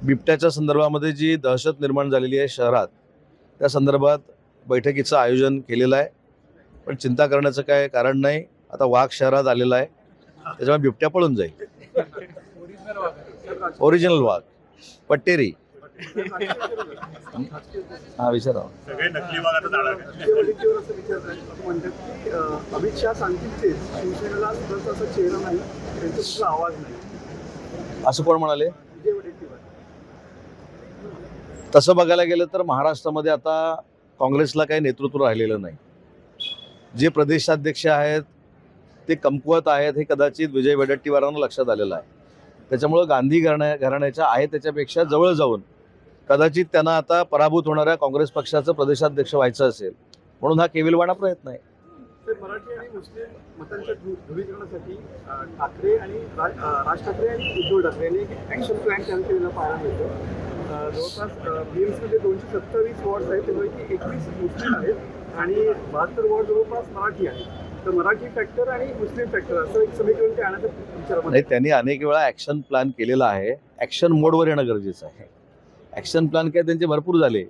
बिबट्याच्या संदर्भामध्ये जी दहशत निर्माण झालेली आहे शहरात, त्या संदर्भात बैठकीचं आयोजन केलेलं आहे. पण चिंता करण्याचं काय कारण नाही. आता वाघ शहरात आलेला आहे, त्याच्यामुळे बिबट्या पळून जाईल. ओरिजिनल वाघ पट्टेरी. हा विचारा. सगळे नकली वाघ आता जाणार अमित शाह सांगतील ते शिवसेनेला असा चेहरा नाही, त्यांचा आवाज नाही, असं कोण म्हणाले? तसं बघायला गेलं तर महाराष्ट्रामध्ये आता काँग्रेसला काही नेतृत्व राहिलेलं नाही. जे प्रदेशाध्यक्ष आहेत ते कमकुवत आहेत हे कदाचित विजय वडेट्टीवारांना लक्षात आलेलं आहे. त्याच्यामुळं गांधी घराण्याच्या आहे त्याच्यापेक्षा जवळ जाऊन कदाचित त्यांना आता पराभूत होणाऱ्या काँग्रेस पक्षाचं प्रदेशाध्यक्ष व्हायचं असेल, म्हणून हा केविलवाणा प्रयत्न आहे. मराठी आणि मुस्लिम मतांच्या ध्रुवीकरणासाठी ठाकरे आणि राज ठाकरे आणि उद्धव ठाकरे यांनी एक ॲक्शन प्लॅन तयार केलेला पाहायला मिळतो. जवळपास बीएमसीमध्ये 227 वॉर्ड्स आहेत, त्यापैकी 21 मुस्लिम आहेत आणि 72 वॉर्ड जवळपास मराठी आहेत. तर मराठी फॅक्टर आणि मुस्लिम फॅक्टर असं एक समीकरण ते आणण्याचा विचार नाही. त्यांनी अनेक वेळा ॲक्शन प्लॅन केलेला आहे. ॲक्शन मोडवर येणं गरजेचं आहे. ॲक्शन प्लॅन काय त्यांचे भरपूर झाले.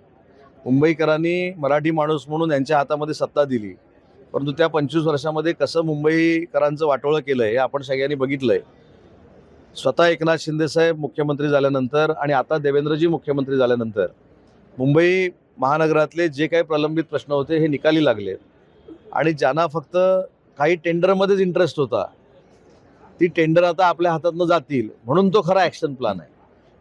मुंबईकरांनी मराठी माणूस म्हणून यांच्या हातामध्ये सत्ता दिली, परंतु त्या 25 वर्षामध्ये कसं मुंबईकरांचं वाटोळं केलं हे आपण सगळ्यांनी बघितलं आहे. स्वतः एकनाथ शिंदेसाहेब मुख्यमंत्री झाल्यानंतर आणि आता देवेंद्रजी मुख्यमंत्री झाल्यानंतर मुंबई महानगरातले जे काही प्रलंबित प्रश्न होते हे निकाली लागले आणि ज्यांना फक्त काही टेंडरमध्येच इंटरेस्ट होता, ती टेंडर आता आपल्या हातातनं जातील म्हणून तो खरा ॲक्शन प्लॅन आहे.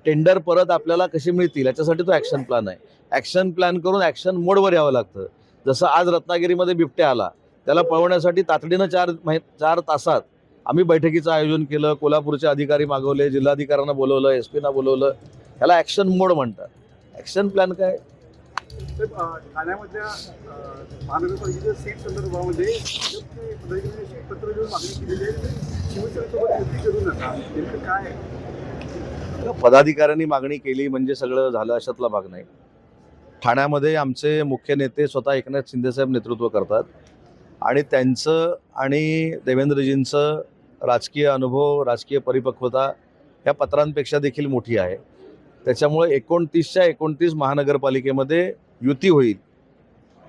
टेंडर परत आपल्याला कशी मिळतील याच्यासाठी तो ॲक्शन प्लॅन आहे. ॲक्शन प्लॅन करून ॲक्शन मोडवर यावं लागतं. जसं आज रत्नागिरीमध्ये बिबट्या आला, त्याला पळवण्यासाठी तातडीनं 4 तासात आम्ही बैठकीचं आयोजन केलं. कोल्हापूरचे अधिकारी मागवले, जिल्हाधिकाऱ्यांना बोलवलं, एसपीना बोलवलं. ह्याला ॲक्शन मोड म्हणतात. ॲक्शन प्लॅन काय? ठाण्यामधल्या महानगरपालिकेच्या सीट संदर्भामध्ये पत्र घेऊन मागणी केलेली आहे, शिवसेनेसोबत युती करू नका. नेमकं काय? पदाधिकाऱ्यांनी मागणी केली म्हणजे सगळं झालं अशातला भाग नाही. ठाण्यामध्ये आमचे मुख्य नेते स्वतः एकनाथ शिंदेसाहेब नेतृत्व करतात आणि त्यांचं आणि देवेंद्रजींचं राजकीय अनुभव, राजकीय परिपक्वता ह्या पत्रांपेक्षा देखील मोठी आहे. त्याच्यामुळे 29च्या 29 महानगरपालिकेमध्ये युती होईल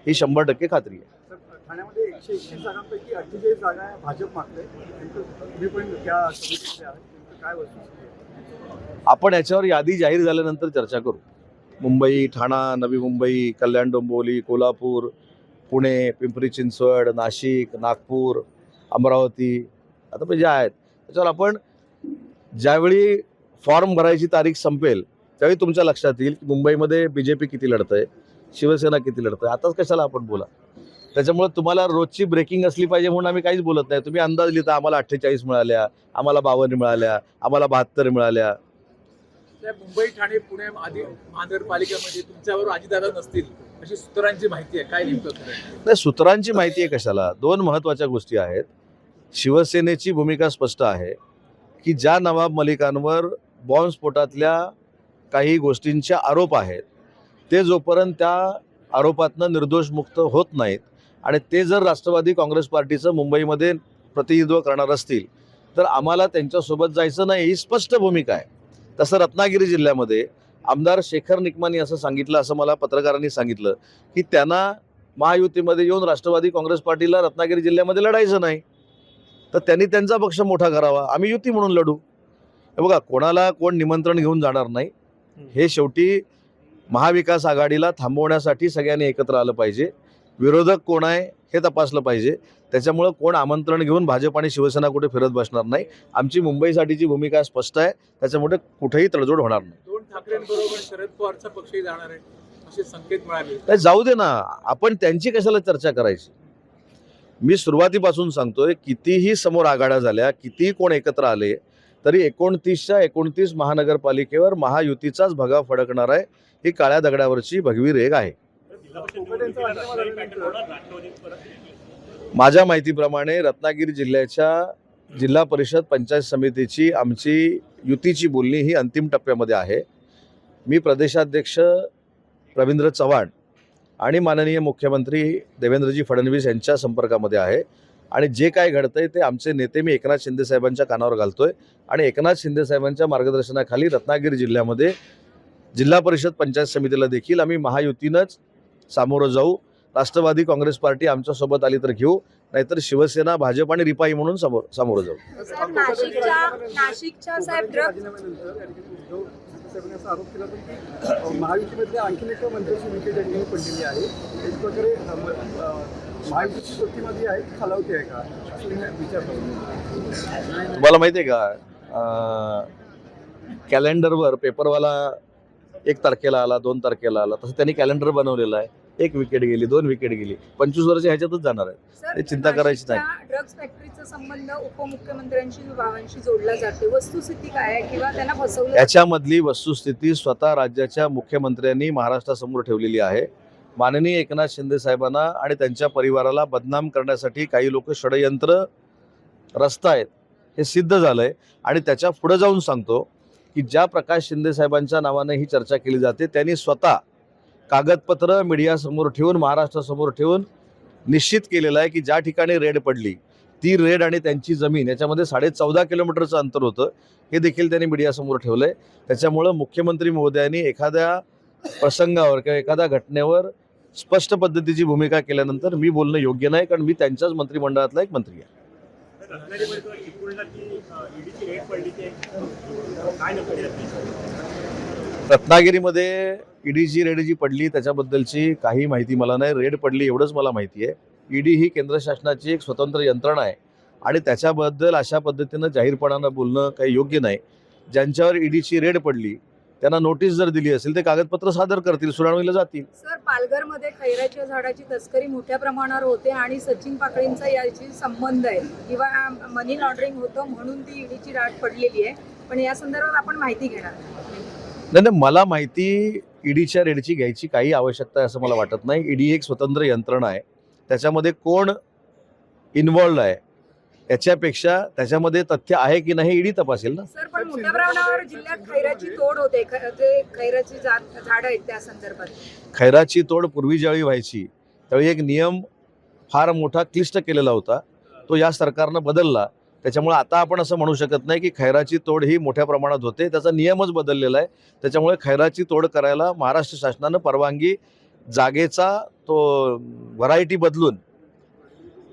ही 100% खात्री आहे. ठाण्यामध्ये 121 जागांपैकी 48 जागा भाजप मागते. तुम्ही पण त्या समितीमध्ये आहे, काय वस्तू? आपण याच्यावर यादी जाहीर झाल्यानंतर चर्चा करू. मुंबई, ठाणा, नवी मुंबई, कल्याण डोंबिवली, कोल्हापूर, पुणे, पिंपरी चिंचवड, नाशिक, नागपूर, अमरावती आता पण ज्या आहेत त्याच्यावर आपण ज्यावेळी फॉर्म भरायची तारीख संपेल त्यावेळी तुमच्या लक्षात येईल की मुंबईमध्ये BJP किती लढतंय, शिवसेना किती लढतंय. आताच कशाला आपण बोला. त्याच्यामुळे तुम्हाला रोजची ब्रेकिंग असली पाहिजे म्हणून आम्ही काहीच बोलत नाही. तुम्ही अंदाज लिहिता आम्हाला 48 मिळाल्या, आम्हाला 52 मिळाल्या, आम्हाला 72 मिळाल्या. मुंबई, ठाणे, पुणे आदी महानगरपालिकेमध्ये तुमच्यावर अजितदादा नसतील अशी सूत्रांची माहिती आहे. काय नेमकं नाही, सूत्रांची माहिती आहे कशाला? 2 महत्त्वाच्या गोष्टी आहेत. शिवसेनेची भूमिका स्पष्ट आहे की ज्या नवाब मलिकांवर बॉम्बस्फोटातल्या काही गोष्टींचे आरोप आहेत ते जोपर्यंत त्या आरोपातनं निर्दोष मुक्त होत नाहीत आणि ते जर राष्ट्रवादी काँग्रेस पार्टीचं मुंबईमध्ये प्रतिनिधित्व करणार असतील तर आम्हाला त्यांच्यासोबत जायचं नाही, ही स्पष्ट भूमिका आहे. तसं रत्नागिरी जिल्ह्यामध्ये आमदार शेखर निकमानी असं सांगितलं, असं मला पत्रकारांनी सांगितलं की त्यांना महायुतीमध्ये येऊन राष्ट्रवादी काँग्रेस पार्टीला रत्नागिरी जिल्ह्यामध्ये लढायचं नाही, तर त्यांनी त्यांचा पक्ष मोठा करावा, आम्ही युती म्हणून लढू. हे बघा, कोणाला कोण निमंत्रण घेऊन जाणार नाही. हे शेवटी महाविकास आघाडीला थांबवण्यासाठी सगळ्यांनी एकत्र आलं पाहिजे. विरोधक कोण आहे हे तपासलं पाहिजे. त्याच्यामुळं कोण आमंत्रण घेऊन भाजप आणि शिवसेना कुठे फिरत बसणार नाही. आमची मुंबईसाठीची भूमिका स्पष्ट आहे, त्याच्यामुळे कुठेही तडजोड होणार नाही. 2 ठाकरेंबरोबर शरद पवारचा पक्षही जाणार आहे असे संकेत मिळाले. नाही, जाऊ दे ना, आपण त्यांची कशाला चर्चा करायची. मी सुरुवातीपासून सांगतोय, कितीही समोर आघाड्या झाल्या, कितीही कोण एकत्र आले तरी 29च्या 29 महानगरपालिकेवर महायुतीचाच भगा फडकणार आहे. ही काळ्या दगडावरची भगवी रेघ आहे. माझ्या माहितीप्रमाणे रत्नागिरी जिल्ह्याच्या जिल्हा परिषद पंचायत समितीची आमची युतीची बोलणी ही अंतिम टप्प्यामध्ये आहे. मी प्रदेशाध्यक्ष रवींद्र चव्हाण आणि माननीय मुख्यमंत्री देवेंद्रजी फडणवीस यांच्या संपर्कामध्ये आहे आणि जे काय घडतंय ते आमचे नेते मी एकनाथ शिंदे साहेबांच्या कानावर घालतोय आणि एकनाथ शिंदे साहेबांच्या मार्गदर्शनाखाली रत्नागिरी जिल्ह्यामध्ये जिल्हा परिषद पंचायत समितीला देखील आम्ही महायुतीनंच सामोरं जाऊ. राष्ट्रवादी काँग्रेस पार्टी आमच्यासोबत आली तर घेऊ, नाहीतर शिवसेना, भाजप आणि रिपाई म्हणून सामोरं जाऊ. सर, नाशिकच्या साहेब ड्रग्ज राजीनाम्यानंतर या ठिकाणी उद्धव साहेबांनी असा आरोप केला होता की महायुतीमधल्या आणखीन एक मंत्र्याची विकेट या ठिकाणी पडलेली आहे. एक प्रकारे महायुतीची प्रतिमध्ये आहे की खालावती आहे का असं मी विचारतो. तुम्हाला माहिती आहे का, कॅलेंडरवर पेपरवाला 1 तारखेला आला, 2 तारखेला आला, तसं त्यांनी कॅलेंडर बनवलेलं आहे. 1 विकेट गेली, 2 विकेट गेली, 25 वर्ष ह्याच्यातच जाणार आहे. सर, हे चिंता करायची नाही. ड्रग्ज फॅक्टरीचा संबंध उपमुख्यमंत्र्यांशी भावांशी जोडला जाते. वस्तुस्थिती काय आहे किंवा त्यांना फसवलं? याच्यामधली वस्तुस्थिती स्वतः राज्याच्या मुख्यमंत्र्यांनी महाराष्ट्रासमोर ठेवलेली आहे. माननीय एकनाथ शिंदे साहेबांना आणि त्यांच्या परिवाराला बदनाम करण्यासाठी काही लोक षडयंत्र रचतायत हे सिद्ध झालंय. आणि त्याच्या पुढे जाऊन सांगतो की ज्या प्रकाश शिंदे साहेबांच्या नावाने ही चर्चा केली जाते, त्यांनी स्वतः कागदपत्र मीडियासमोर ठेवून, महाराष्ट्रासमोर ठेवून निश्चित केलेलं आहे की ज्या ठिकाणी रेड पडली ती रेड आणि त्यांची जमीन याच्यामध्ये 14.5 किलोमीटरचं अंतर होतं. हे देखील त्यांनी मीडियासमोर ठेवलं आहे. त्याच्यामुळं मुख्यमंत्री महोदयांनी एखाद्या प्रसंगावर किंवा एखाद्या घटनेवर स्पष्ट पद्धतीची भूमिका केल्यानंतर मी बोलणं योग्य नाही, कारण मी त्यांच्याच मंत्रिमंडळातला एक मंत्री आहे. रत्नागिरीमध्ये ईडीची रेड जी पडली त्याच्याबद्दलची काही माहिती मला नाही. रेड पडली एवढंच मला माहिती आहे. ईडी ही केंद्र शासनाची एक स्वतंत्र यंत्रणा आहे आणि त्याच्याबद्दल अशा पद्धतीनं जाहीरपणानं बोलणं काही योग्य नाही. ज्यांच्यावर ईडीची रेड पडली त्यांना नोटीस जर दिली असेल ते कागदपत्र सादर करतील, सुनावणीला जातील. सर, पालघरमध्ये खैराच्या झाडाची तस्करी मोठ्या प्रमाणावर होते आणि सचिन पाकळेंचा याची संबंध आहे किंवा मनी लॉन्ड्रिंग होतं म्हणून ती ईडीची राट पडलेली आहे. पण या संदर्भात आपण माहिती घेणार. नाही, मला माहिती ईडीच्या रेडची घ्यायची काही आवश्यकता आहे असं मला वाटत नाही. ईडी एक स्वतंत्र यंत्रणा आहे. त्याच्यामध्ये कोण इन्व्हॉल्ड आहे याच्यापेक्षा त्याच्यामध्ये तथ्य आहे की नाही ईडी तपासेल ना. सर, पण मोठ्या प्रमाणावर जिल्ह्यात खैराची तोड होते. जे खैराची झाडं आहेत त्या संदर्भात खैराची तोड पूर्वी ज्यावेळी व्हायची त्यावेळी एक नियम फार मोठा क्लिष्ट केलेला होता. तो या सरकारनं बदलला. त्याच्यामुळे आता आपण असं म्हणू शकत नाही की खैराची तोड ही मोठ्या प्रमाणात होते. त्याचा नियमच बदललेला आहे. त्याच्यामुळे खैराची तोड करायला महाराष्ट्र शासनानं परवानगी, जागेचा तो व्हरायटी बदलून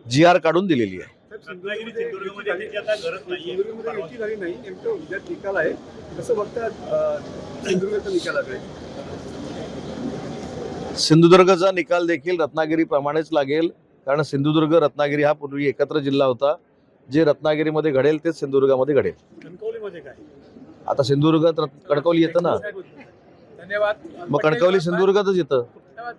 GR काढून दिलेली आहे. सिंधुदुर्गमध्ये युती झाली नाही, नेमकं उद्याच निकाल आहे. कसं बघतात सिंधुदुर्गाचा निकालाकडे? सिंधुदुर्गचा निकाल देखील रत्नागिरीप्रमाणेच लागेल, कारण सिंधुदुर्ग रत्नागिरी हा पूर्वी एकत्र जिल्हा होता. जे रत्नागिरीमध्ये घडेल तेच सिंधुदुर्गामध्ये घडेल. कणकवलीमध्ये काय? आता सिंधुदुर्गात कणकवली येतं ना, धन्यवाद. मग कणकवली सिंधुदुर्गातच येतं. धन्यवाद.